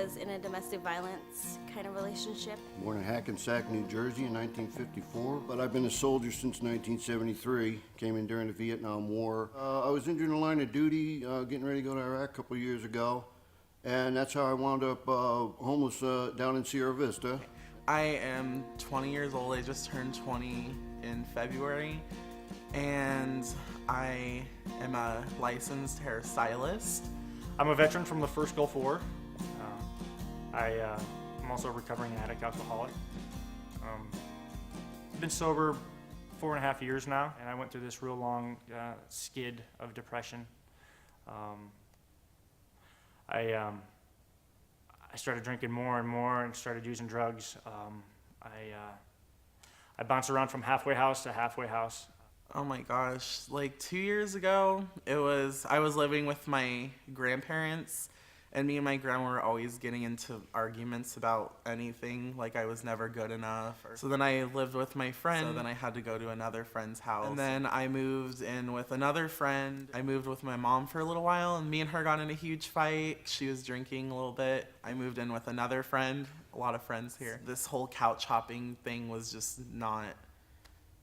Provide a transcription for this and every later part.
was in a domestic violence kind of relationship. Born in Hackensack, New Jersey in 1954, but I've been a soldier since 1973. Came in during the Vietnam War. I was injured in the line of duty, getting ready to go to Iraq a couple years ago, and that's how I wound up homeless down in Sierra Vista. I am 20 years old. I just turned 20 in February, and I am a licensed hairstylist. I'm a veteran from the first Gulf War. I'm also a recovering addict, alcoholic. I've been sober 4.5 years now, and I went through this real long skid of depression. I started drinking more and more and started using drugs. I bounced around from halfway house to halfway house. Oh my gosh, like 2 years ago, I was living with my grandparents, and me and my grandma were always getting into arguments about anything, like I was never good enough. So then I lived with my friend, so then I had to go to another friend's house. And then I moved in with another friend. I moved with my mom for a little while, and me and her got in a huge fight. She was drinking a little bit. I moved in with another friend, a lot of friends here. This whole couch hopping thing was just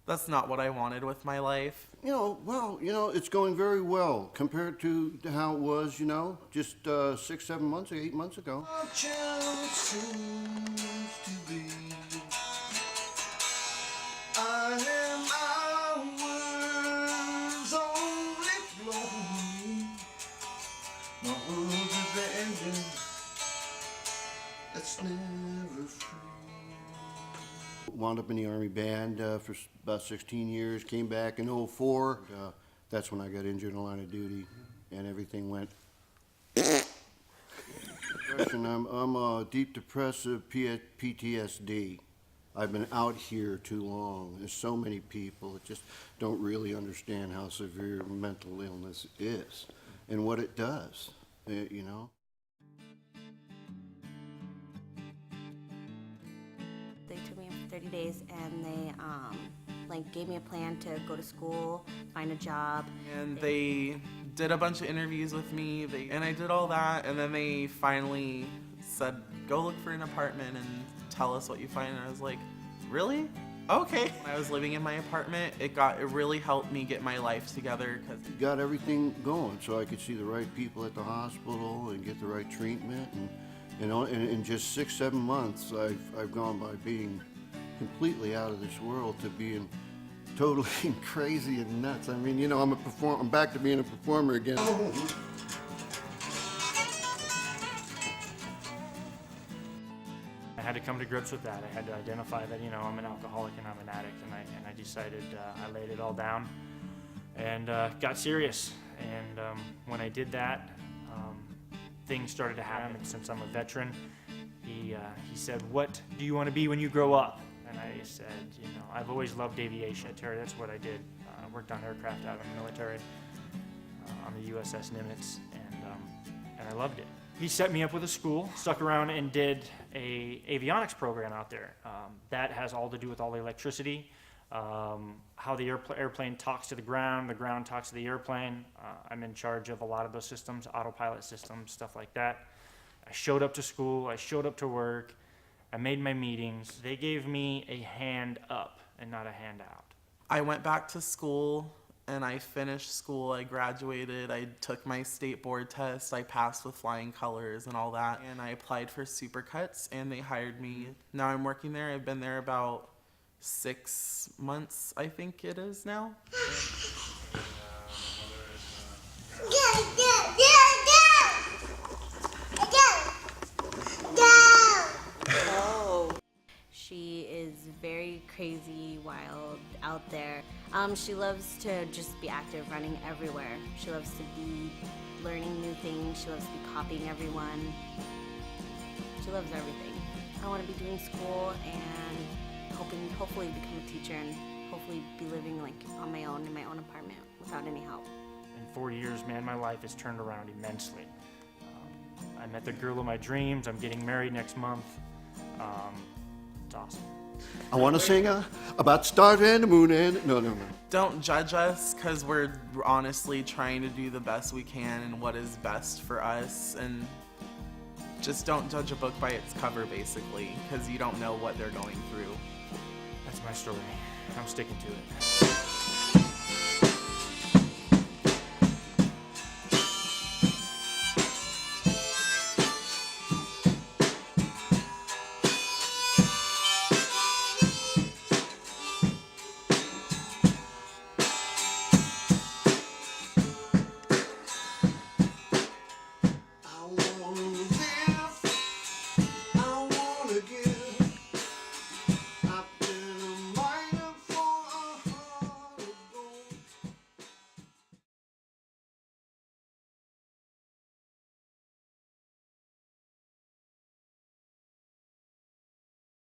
that's not what I wanted with my life. It's going very well compared to how it was, just 6, 7 months, 8 months ago. Wound up in the Army Band for about 16 years, came back in 2004. That's when I got injured in the line of duty, and everything went. I'm a deep depressive PTSD. I've been out here too long. There's so many people that just don't really understand how severe mental illness is and what it does, They took me in for 30 days, and they gave me a plan to go to school, find a job. And they did a bunch of interviews with me, and I did all that, and then they finally said, go look for an apartment and tell us what you find. And I was like, really? Okay. When I was living in my apartment, it really helped me get my life together. Got everything going so I could see the right people at the hospital and get the right treatment. And in just 6, 7 months, I've gone by being completely out of this world to being totally crazy and nuts. I mean, I'm back to being a performer again. I had to come to grips with that. I had to identify that, I'm an alcoholic and I'm an addict, and I decided I laid it all down and got serious. And when I did that, things started to happen. And since I'm a veteran, he said, what do you want to be when you grow up? And I said, I've always loved aviation. That's what I did. I worked on aircraft out of the military on the USS Nimitz, and I loved it. He set me up with a school, stuck around and did a avionics program out there. That has all to do with all the electricity, how the airplane talks to the ground talks to the airplane. I'm in charge of a lot of those systems, autopilot systems, stuff like that. I showed up to school, I showed up to work, I made my meetings. They gave me a hand up and not a hand out. I went back to school and I finished school. I graduated. I took my state board test. I passed with flying colors and all that. And I applied for Supercuts and they hired me. Now I'm working there. I've been there about 6 months, I think it is now. She is very crazy, wild, out there. She loves to just be active, running everywhere. She loves to be learning new things. She loves to be copying everyone. She loves everything. I want to be doing school and hopefully become a teacher and hopefully be living on my own in my own apartment without any help. In 4 years, man, my life has turned around immensely. I met the girl of my dreams. I'm getting married next month. It's awesome. I want to sing about stars and the moon and... No. Don't judge us, because we're honestly trying to do the best we can and what is best for us. And just don't judge a book by its cover, basically, because you don't know what they're going through. That's my story. I'm sticking to it.